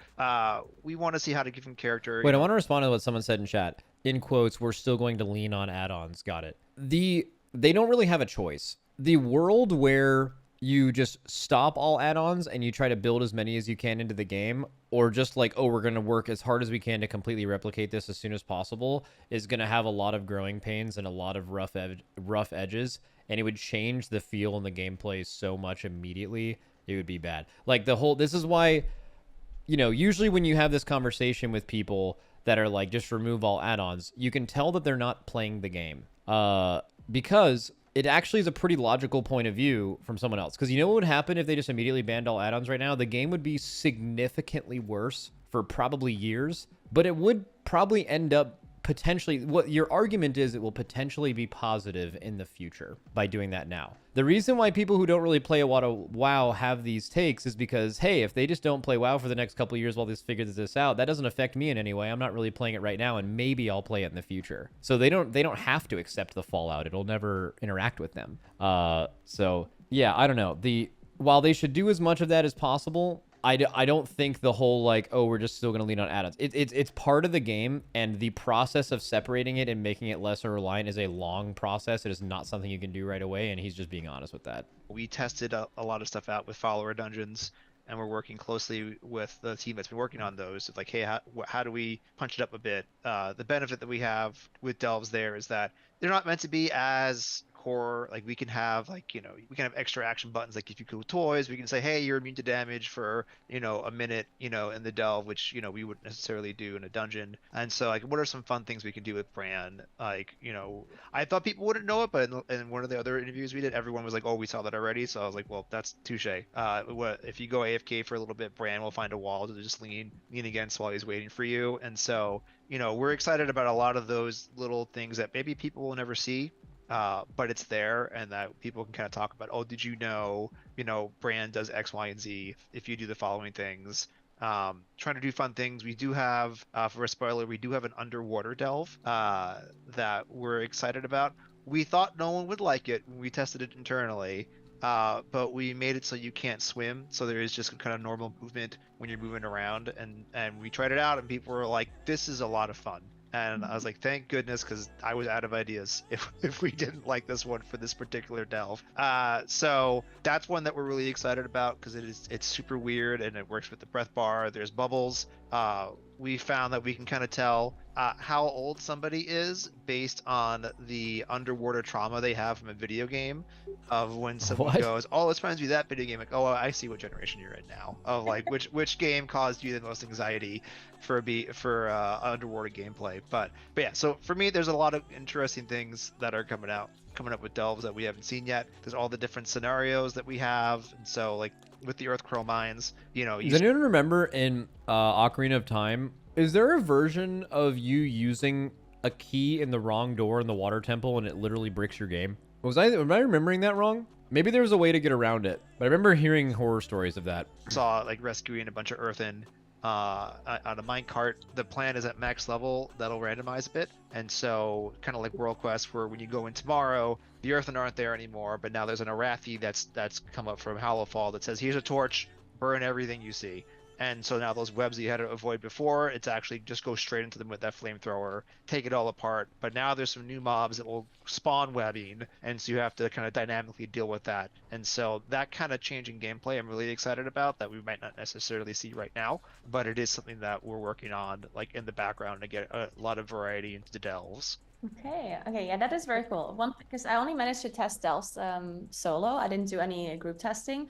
we want to see how to give him character. Wait, I want to respond to what someone said in chat. In quotes, we're still going to lean on add-ons. Got it. They don't really have a choice. The world where you just stop all add-ons and you try to build as many as you can into the game, or just like, oh, we're going to work as hard as we can to completely replicate this as soon as possible, is going to have a lot of growing pains and a lot of rough edges, and it would change the feel and the gameplay so much immediately. It would be bad. Like this is why, usually when you have this conversation with people that are like, just remove all add-ons, you can tell that they're not playing the game. Because it actually is a pretty logical point of view from someone else. Because you know what would happen if they just immediately banned all add-ons right now? The game would be significantly worse for probably years, but it would probably end up potentially, what your argument is, it will potentially be positive in the future by doing that now. The reason why people who don't really play a lot of WoW have these takes is because, hey, if they just don't play WoW for the next couple of years while this figures this out, that doesn't affect me in any way. I'm not really playing it right now, and maybe I'll play it in the future. So they don't have to accept the fallout. It'll never interact with them. So yeah, I don't know. While they should do as much of that as possible, I don't think the whole like, oh, we're just still going to lean on add-ons. It's part of the game, and the process of separating it and making it lesser reliant is a long process. It is not something you can do right away, and he's just being honest with that. We tested a lot of stuff out with follower dungeons. and we're working closely with the team that's been working on those. It's like, hey, how do we punch it up a bit? The benefit that we have with delves there is that they're not meant to be as core. Like we can have we can have extra action buttons. Like if you go toys, we can say, hey, you're immune to damage for a minute in the delve, which we wouldn't necessarily do in a dungeon. And so like what are some fun things we can do with Bran? Like I thought people wouldn't know it, but in one of the other interviews we did, everyone was like, oh, we saw that already. So I was like, well, that's touche. If you go AFK for a little bit, Bran will find a wall to just lean against while he's waiting for you. And so we're excited about a lot of those little things that maybe people will never see, but it's there, and that people can kind of talk about. Oh, did you know Bran does X, Y, and Z if you do the following things. Trying to do fun things. We do have, for a spoiler, we do have an underwater delve that we're excited about. We thought no one would like it when we tested it internally, but we made it so you can't swim, so there is just kind of normal movement when you're moving around, and we tried it out, and people were like, this is a lot of fun. And I was like, thank goodness, because I was out of ideas if we didn't like this one for this particular delve. So that's one that we're really excited about, because it's super weird, and it works with the breath bar. There's bubbles. We found that we can kind of tell how old somebody is based on the underwater trauma they have from a video game, of when someone goes, oh, this reminds me of that video game. Like, oh, I see what generation you're in now. Of like which game caused you the most anxiety for underwater gameplay. But yeah, so for me, there's a lot of interesting things that are coming up with delves that we haven't seen yet. There's all the different scenarios that we have, and so like with the Earth Crow mines, does anyone remember in Ocarina of Time, is there a version of you using a key in the wrong door in the water temple and it literally bricks your game? Am I remembering that wrong? Maybe there was a way to get around it, but I remember hearing horror stories of that. Saw like rescuing a bunch of earthen on a minecart. The plan is at max level that'll randomize a bit, and so kind of like World Quest, where when you go in tomorrow, the earthen aren't there anymore, but now there's an Arathi that's come up from Hallowfall that says, here's a torch, burn everything you see. And so now those webs that you had to avoid before, it's actually just go straight into them with that flamethrower, take it all apart. But now there's some new mobs that will spawn webbing, and so you have to kind of dynamically deal with that. And so that kind of changing gameplay I'm really excited about, that we might not necessarily see right now, but it is something that we're working on like in the background to get a lot of variety into the delves. Okay, yeah, that is very cool. Because I only managed to test delves solo. I didn't do any group testing.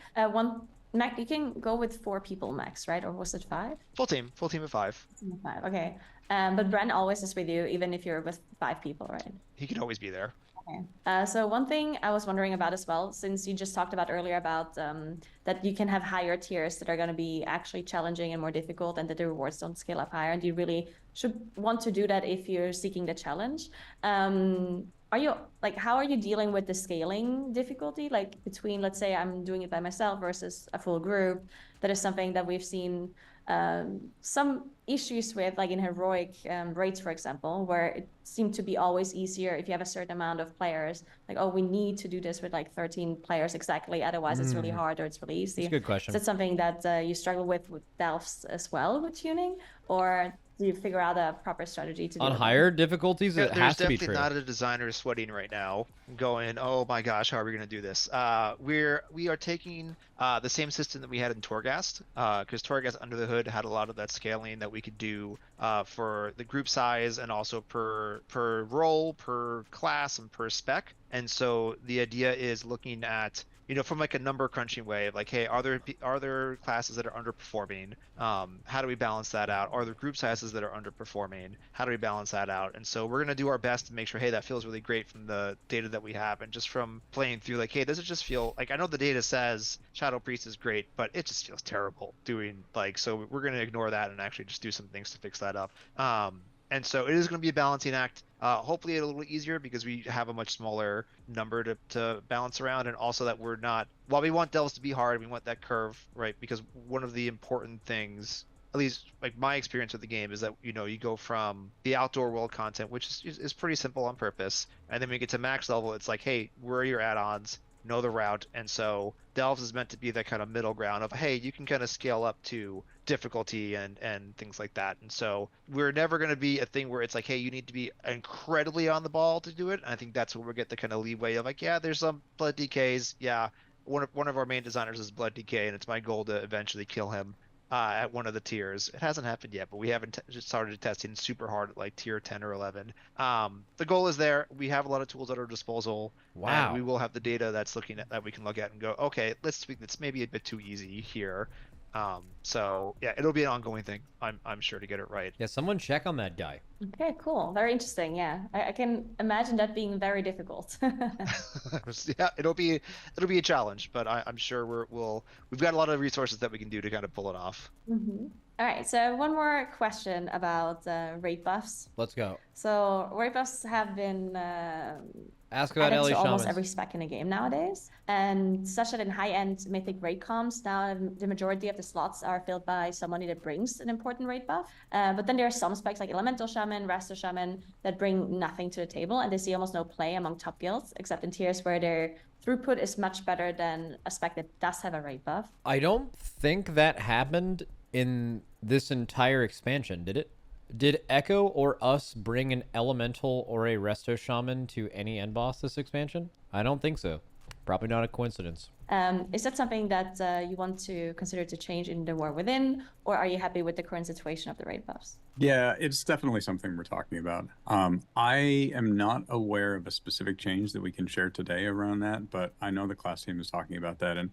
Mac, you can go with 4 people max, right? Or was it 5? Full team of 5. 5, okay. But Bran always is with you, even if you're with 5 people, right? He could always be there. Okay. So one thing I was wondering about as well, since you just talked about earlier about that you can have higher tiers that are going to be actually challenging and more difficult, and that the rewards don't scale up higher, and you really should want to do that if you're seeking the challenge. How are you dealing with the scaling difficulty, like between, let's say I'm doing it by myself versus a full group? That is something that we've seen some issues with, like in heroic raids, for example, where it seemed to be always easier if you have a certain amount of players. Like, oh, we need to do this with like 13 players exactly, otherwise it's really hard or it's really easy. That's a good question. Is that something that you struggle with delves as well with tuning, or do you figure out a proper strategy to do on higher difficulties? It has to be true. There's definitely not a designer sweating right now, going, oh my gosh, how are we going to do this? We are taking the same system that we had in Torghast, because Torghast under the hood had a lot of that scaling that we could do for the group size, and also per role, per class, and per spec. And so the idea is looking at, from like a number crunching way of like, hey, are there classes that are underperforming? How do we balance that out? Are there group sizes that are underperforming? How do we balance that out? And so we're going to do our best to make sure, hey, that feels really great from the data that we have, and just from playing through, like, hey, does it just feel like, I know the data says Shadow Priest is great, but it just feels terrible doing, like, so we're going to ignore that and actually just do some things to fix that up. And so it is going to be a balancing act. Hopefully a little easier, because we have a much smaller number to balance around, and also that we're not, while we want delves to be hard, we want that curve, right? Because one of the important things, at least like my experience with the game, is that you go from the outdoor world content, which is pretty simple on purpose, and then when you get to max level, it's like, hey, where are your add-ons? Know the route. And so delves is meant to be that kind of middle ground of, hey, you can kind of scale up to difficulty and things like that. And so we're never going to be a thing where it's like, hey, you need to be incredibly on the ball to do it. And I think that's where we get the kind of leeway of like, yeah, there's some blood DKs, yeah, one of our main designers is Blood DK, and it's my goal to eventually kill him at one of the tiers. It hasn't happened yet, but we haven't just started testing super hard at like tier 10 or 11. The goal is there. We have a lot of tools at our disposal, and Wow. we will have the data that's looking at that we can look at and go, okay, let's tweak this. Maybe a bit too easy here. So yeah, it'll be an ongoing thing. I'm sure to get it right. Yeah, someone check on that guy. Okay, cool. Very interesting. Yeah, I can imagine that being very difficult. Yeah, it'll be a challenge, but I'm sure we've got a lot of resources that we can do to kind of pull it off. All right, so one more question about raid buffs. Let's go. So raid buffs have been Ask about added Ellie to almost Shamans. every spec in the game nowadays, and such that in high-end mythic raid comms now the majority of the slots are filled by somebody that brings an important raid buff. But then there are some specs like Elemental Shaman, Raster Shaman that bring nothing to the table, and they see almost no play among top guilds, except in tiers where their throughput is much better than a spec that does have a raid buff. I don't think that happened in this entire expansion, did it? Did Echo or us bring an Elemental or a Resto Shaman to any end boss this expansion? I don't think so. Probably not a coincidence. Is that something that you want to consider to change in the War Within, or are you happy with the current situation of the raid buffs? Yeah, it's definitely something we're talking about. I am not aware of a specific change that we can share today around that, but I know the class team is talking about that. And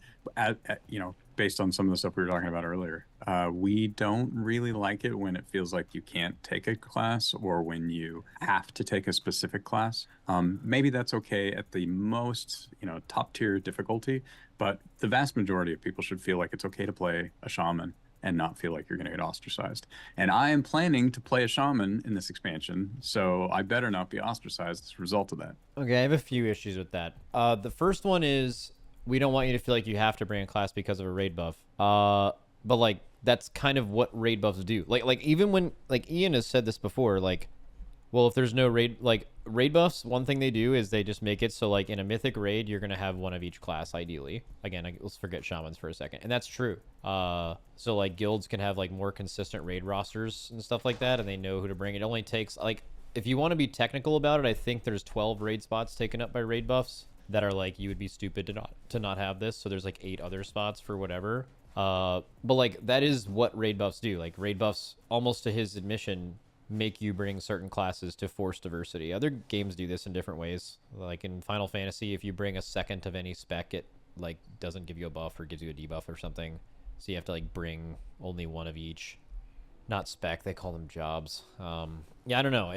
based on some of the stuff we were talking about earlier, we don't really like it when it feels like you can't take a class or when you have to take a specific class. Maybe that's okay at the most, top tier difficulty, but the vast majority of people should feel like it's okay to play a shaman and not feel like you're going to get ostracized. And I am planning to play a shaman in this expansion, so I better not be ostracized as a result of that. Okay, I have a few issues with that. The first one is we don't want you to feel like you have to bring a class because of a raid buff. But like that's kind of what raid buffs do. Like even when Ian has said this before, well, if there's no raid buffs, one thing they do is they just make it so like in a mythic raid you're gonna have one of each class ideally. Again, let's forget shamans for a second, and that's true. So like guilds can have like more consistent raid rosters and stuff like that, and they know who to bring. It only takes if you want to be technical about it, I think there's 12 raid spots taken up by raid buffs that are like you would be stupid to not have this. So there's like 8 other spots for whatever. But like that is what raid buffs do. Like raid buffs, almost to his admission, make you bring certain classes to force diversity. Other games do this in different ways. Like in Final Fantasy, if you bring a second of any spec, it like doesn't give you a buff or gives you a debuff or something. So you have to like bring only one of each. Not spec, they call them jobs. Yeah, I don't know.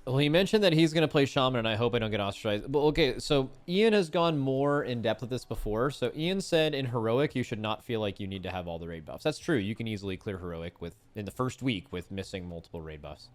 Well, he mentioned that he's going to play Shaman, and I hope I don't get ostracized. But okay, so Ian has gone more in depth with this before. So Ian said in Heroic, you should not feel like you need to have all the raid buffs. That's true. You can easily clear Heroic in the first week with missing multiple raid buffs.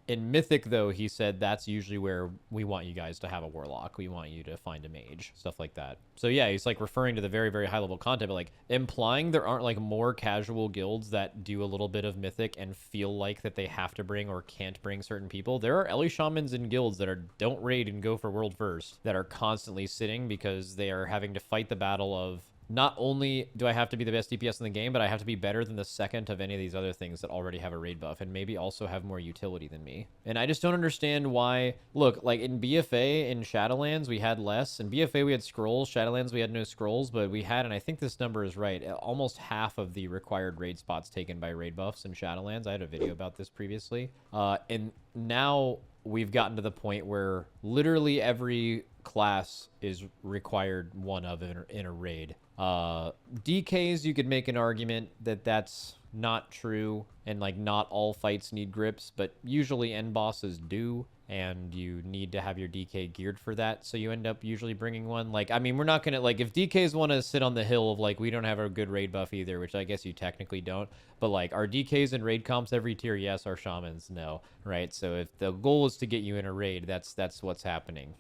In Mythic, though, he said that's usually where we want you guys to have a Warlock. We want you to find a Mage, stuff like that. So yeah, he's like referring to the very, very high level content, but like implying there aren't like more casual guilds that do a little bit of Mythic and feel like that they have to bring or can't bring certain people. There are Ellie Shamans in guilds that don't raid and go for world first that are constantly sitting because they are having to fight the battle of not only do I have to be the best DPS in the game, but I have to be better than the second of any of these other things that already have a raid buff and maybe also have more utility than me. And I just don't understand why. Look, like in BFA, in Shadowlands, we had less. In BFA, we had scrolls. Shadowlands, we had no scrolls, but we had, and I think this number is right, almost half of the required raid spots taken by raid buffs in Shadowlands. I had a video about this previously. And now we've gotten to the point where literally every class is required one of in a raid. DKs, you could make an argument that that's not true, and like not all fights need grips, but usually end bosses do, and you need to have your DK geared for that, so you end up usually bringing one. Like, I mean, we're not gonna, like, if DKs want to sit on the hill of like we don't have a good raid buff either, which I guess you technically don't, but like our DKs in raid comps every tier, yes. Our shamans, no, right? So if the goal is to get you in a raid, that's what's happening,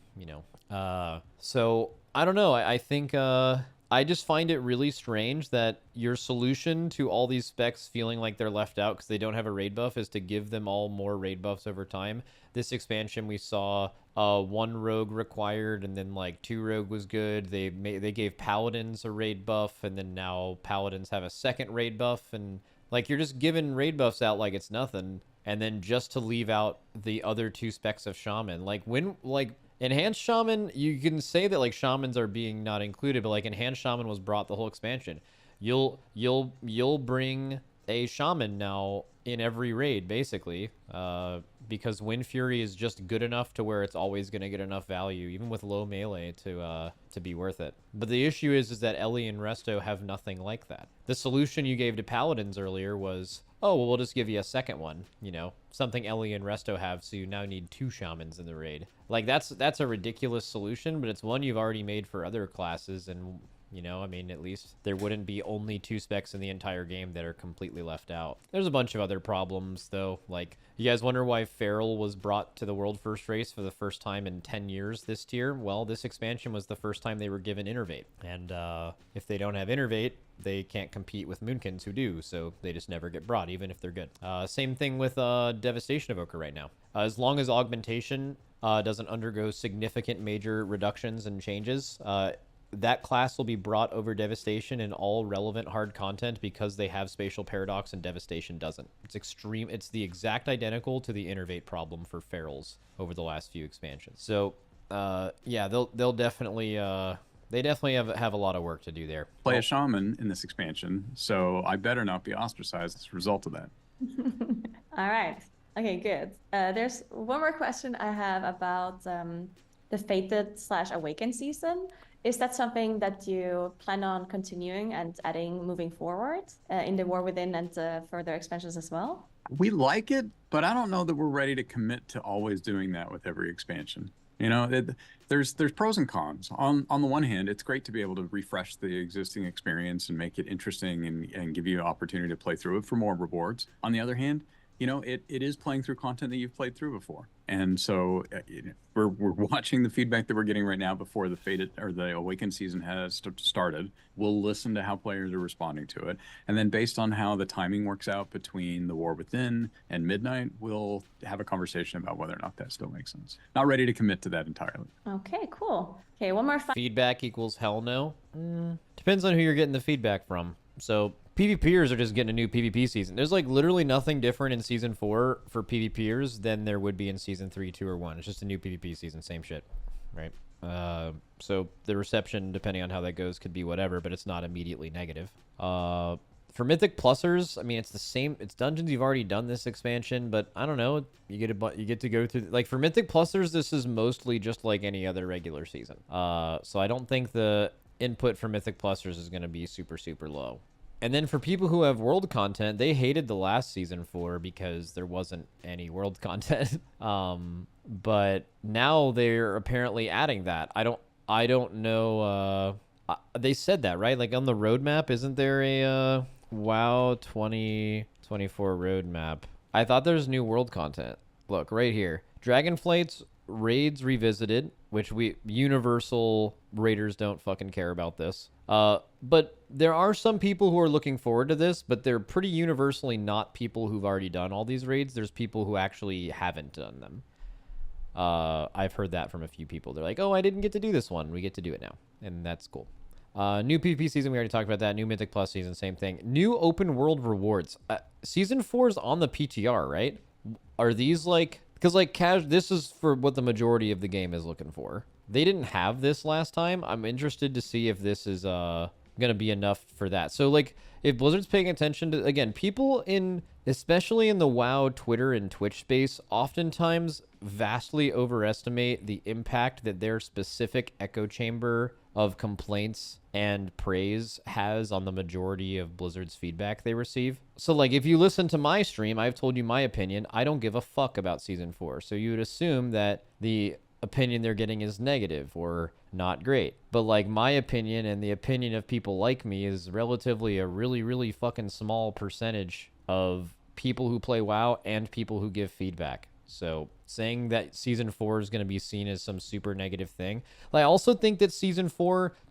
so I don't know. I think I just find it really strange that your solution to all these specs feeling like they're left out because they don't have a raid buff is to give them all more raid buffs over time. This expansion, we saw 1 rogue required, and then like 2 rogue was good. They gave paladins a raid buff, and then now paladins have a second raid buff, and like you're just giving raid buffs out like it's nothing, and then just to leave out the other 2 specs of shaman. Like Enhanced Shaman, you can say that like shamans are being not included, but like Enhanced Shaman was brought the whole expansion. You'll bring a shaman now in every raid basically, because Wind Fury is just good enough to where it's always going to get enough value, even with low melee, to be worth it. But the issue is that Ellie and Resto have nothing like that. The solution you gave to Paladins earlier was, oh, well, we'll just give you a second one, you know, something Ellie and Resto have, so you now need 2 shamans in the raid. Like, that's a ridiculous solution, but it's one you've already made for other classes, and, you know, I mean, at least there wouldn't be only 2 specs in the entire game that are completely left out. There's a bunch of other problems, though. Like, you guys wonder why Feral was brought to the World First Race for the first time in 10 years this tier? Well, this expansion was the first time they were given Innervate. And if they don't have Innervate, they can't compete with Moonkins who do, so they just never get brought, even if they're good. Same thing with Devastation Evoker right now. As long as Augmentation doesn't undergo significant major reductions and changes, that class will be brought over Devastation in all relevant hard content because they have Spatial Paradox and Devastation doesn't. It's extreme. It's the exact identical to the Innervate problem for Ferals over the last few expansions. So, yeah, they'll definitely they definitely have a lot of work to do there. Play a shaman in this expansion, so I better not be ostracized as a result of that. All right. Okay, good. There's one more question I have about the Fated/Awakened season. Is that something that you plan on continuing and adding moving forward in the War Within and further expansions as well? We like it, but I don't know that we're ready to commit to always doing that with every expansion. You know, there's pros and cons. On the one hand, it's great to be able to refresh the existing experience and make it interesting and give you an opportunity to play through it for more rewards. On the other hand, you know, it is playing through content that you've played through before. And so we're watching the feedback that we're getting right now before the Fated or the Awakened season has started. We'll listen to how players are responding to it. And then based on how the timing works out between the War Within and Midnight, we'll have a conversation about whether or not that still makes sense. Not ready to commit to that entirely. Okay, cool. Okay, one more. Feedback equals hell no? Depends on who you're getting the feedback from. So PvPers are just getting a new PvP season. There's like literally nothing different in season 4 for PvPers than there would be in season 3, 2, or 1. It's just a new PvP season, same shit, right? So the reception, depending on how that goes, could be whatever, but it's not immediately negative. For Mythic Plusers, I mean, it's the same. It's dungeons you've already done this expansion, but I don't know. You get to go through, like, for Mythic Plusers, this is mostly just like any other regular season. So I don't think the input for Mythic Plusers is going to be super, super low. And then for people who have world content, they hated the last season 4 because there wasn't any world content. But now they're apparently adding that. I don't know. They said that, right? Like on the roadmap, isn't there a WoW 2024 roadmap? I thought there's new world content. Look right here. Dragonflight's raids revisited, which universal raiders don't fucking care about this. But there are some people who are looking forward to this, but they're pretty universally not people who've already done all these raids. There's people who actually haven't done them. I've heard that from a few people. They're like, oh, I didn't get to do this one. We get to do it now. And that's cool. New PvP season, we already talked about that. New Mythic Plus season, same thing. New open world rewards. Season 4 is on the PTR, right? Are these like... Because like this is for what the majority of the game is looking for. They didn't have this last time. I'm interested to see if this is gonna be enough for that. So like if Blizzard's paying attention to, again, people especially in the WoW Twitter and Twitch space oftentimes vastly overestimate the impact that their specific echo chamber of complaints and praise has on the majority of Blizzard's feedback they receive. So like if you listen to my stream, I've told you my opinion. I don't give a fuck about season 4. So you would assume that the opinion they're getting is negative or not great. But like my opinion and the opinion of people like me is relatively a really, really fucking small percentage of people who play WoW and people who give feedback. So saying that season 4 is going to be seen as some super negative thing. I also think that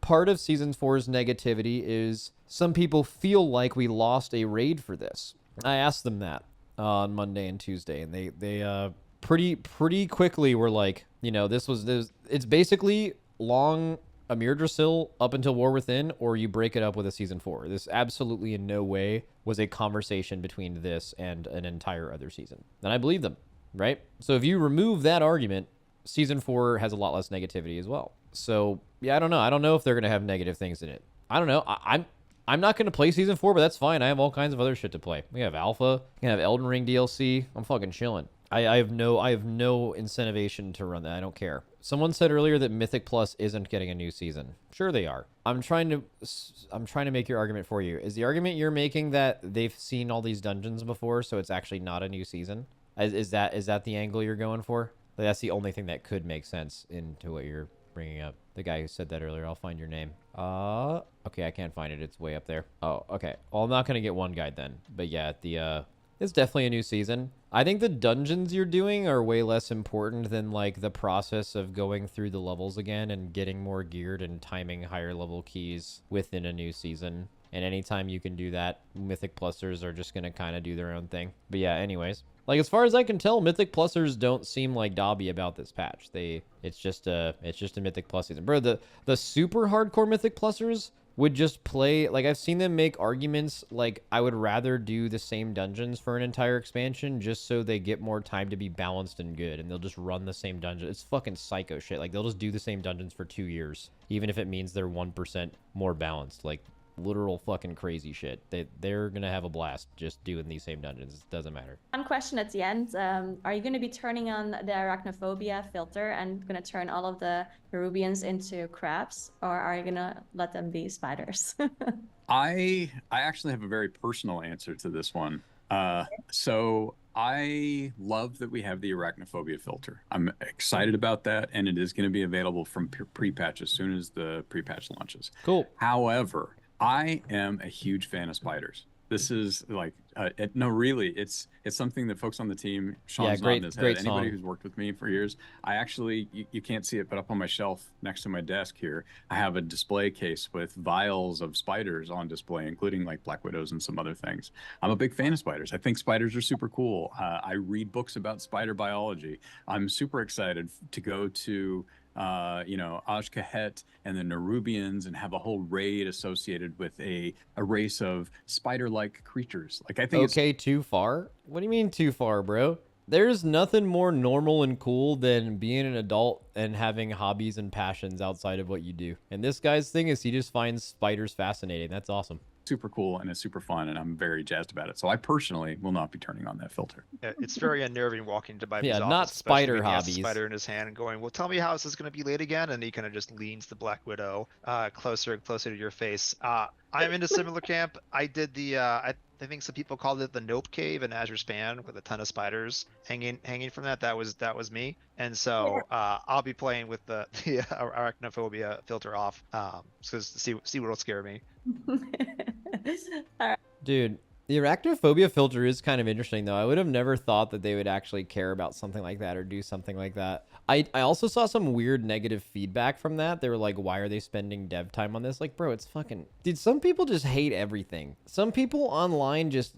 part of season 4's negativity is some people feel like we lost a raid for this. I asked them that on Monday and Tuesday, and they pretty quickly were like, you know, it's basically long Amir Drasil up until War Within, or you break it up with a season 4. This absolutely in no way was a conversation between this and an entire other season. And I believe them. Right? So if you remove that argument, season 4 has a lot less negativity as well. So yeah, I don't know. I don't know if they're gonna have negative things in it. I don't know. I'm not gonna play season 4, but that's fine. I have all kinds of other shit to play. We have Alpha. We have Elden Ring DLC. I'm fucking chilling. I have no incentivation to run that. I don't care. Someone said earlier that Mythic Plus isn't getting a new season. Sure they are. I'm trying to make your argument for you. Is the argument you're making that they've seen all these dungeons before, so it's actually not a new season? Is that the angle you're going for? Like, that's the only thing that could make sense into what you're bringing up. The guy who said that earlier. I'll find your name. Okay, I can't find it. It's way up there. Oh, okay. Well, I'm not gonna get one guide then. But yeah, it's definitely a new season. I think the dungeons you're doing are way less important than like the process of going through the levels again and getting more geared and timing higher level keys within a new season. And anytime you can do that, Mythic Plusers are just going to kind of do their own thing. But yeah, anyways. Like, as far as I can tell, Mythic Plusers don't seem like Dobby about this patch. It's just a Mythic Plus season. Bro, the super hardcore Mythic Plusers would just play, like, I've seen them make arguments like I would rather do the same dungeons for an entire expansion just so they get more time to be balanced and good, and they'll just run the same dungeon. It's fucking psycho shit. Like, they'll just do the same dungeons for 2 years, even if it means they're 1% more balanced. Like, literal fucking crazy shit. They're gonna have a blast just doing these same dungeons. It doesn't matter. One question at the end. Are you going to be turning on the arachnophobia filter and going to turn all of the Peruvians into crabs, or are you going to let them be spiders? I actually have a very personal answer to this one. So I love that we have the arachnophobia filter. I'm excited about that, and it is going to be available from pre-patch as soon as the pre-patch launches. Cool. However, I am a huge fan of spiders. This is like, no, really, it's something that folks on the team, Sean's nodding his head. Anybody who's worked with me for years, I actually, you can't see it, but up on my shelf next to my desk here, I have a display case with vials of spiders on display, including like black widows and some other things. I'm a big fan of spiders. I think spiders are super cool. I read books about spider biology. I'm super excited to go to Ajkahet and the Nerubians and have a whole raid associated with a race of spider-like creatures. Like, I think okay, too far? What do you mean too far, bro? There's nothing more normal and cool than being an adult and having hobbies and passions outside of what you do. And this guy's thing is he just finds spiders fascinating. That's awesome. Super cool, and it's super fun, and I'm very jazzed about it. So I personally will not be turning on that filter. Yeah, it's very unnerving walking to Bobby's office, not spider especially when he has hobbies. a spider in his hand and going, well, tell me how this is going to be late again, and he kind of just leans the Black Widow closer and closer to your face. I'm in a similar camp. I did the I think some people called it the Nope Cave in Azure Span with a ton of spiders hanging from that. That was me. And so I'll be playing with the arachnophobia filter off, because see what'll scare me. Dude, the arachnophobia filter is kind of interesting, though. I would have never thought that they would actually care about something like that or do something like that. I also saw some weird negative feedback from that. They were like, why are they spending dev time on this? Like, bro, it's fucking... Dude, some people just hate everything. Some people online just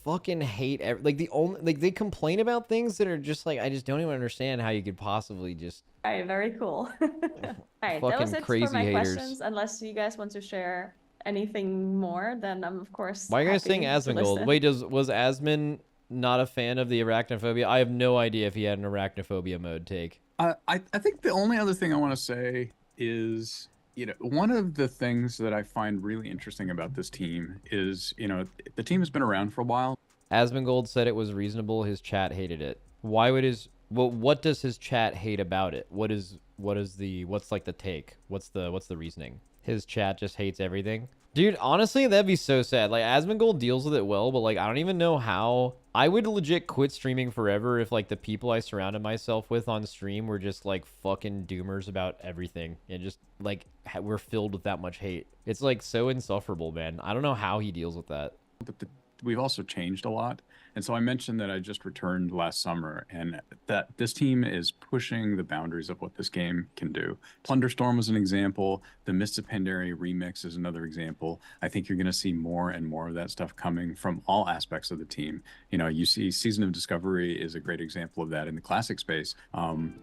fucking hate... they complain about things that are just like, I just don't even understand how you could possibly just... All right, very cool. All right, that was it for my questions. Unless you guys want to share anything more, then I'm of course. Why are you guys saying Asmongold? Wait, was Asmon not a fan of the arachnophobia? I have no idea if he had an arachnophobia mode take. I think the only other thing I want to say is, one of the things that I find really interesting about this team is, the team has been around for a while. Asmongold said it was reasonable. His chat hated it. Why would what does his chat hate about it? What's like the take? What's the reasoning? His chat just hates everything. Dude, honestly, that'd be so sad. Like, Asmongold deals with it well, but like, I don't even know how. I would legit quit streaming forever if like the people I surrounded myself with on stream were just like fucking doomers about everything and just like we're filled with that much hate. It's like so insufferable, man. I don't know how he deals with that. But we've also changed a lot. And so I mentioned that I just returned last summer and that this team is pushing the boundaries of what this game can do. Plunderstorm was an example. The Mists of Pandaria remix is another example. I think you're going to see more and more of that stuff coming from all aspects of the team. You see Season of Discovery is a great example of that in the classic space. I'm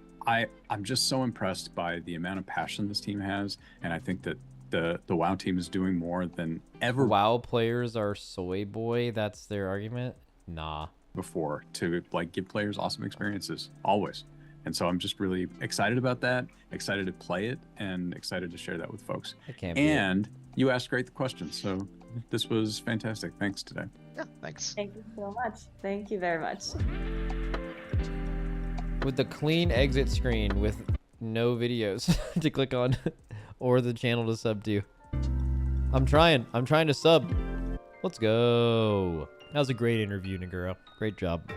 just so impressed by the amount of passion this team has. And I think that the WoW team is doing more than ever. WoW players are soy boy. That's their argument. Nah. Before to like give players awesome experiences always. And so I'm just really excited about that, excited to play it, and excited to share that with folks. I can't be it. And you asked great questions, so this was fantastic. Thanks today. Yeah, thanks. Thank you so much. Thank you very much. With the clean exit screen with no videos to click on or the channel to sub to. I'm trying to sub. Let's go. That was a great interview, Naguura. Great job.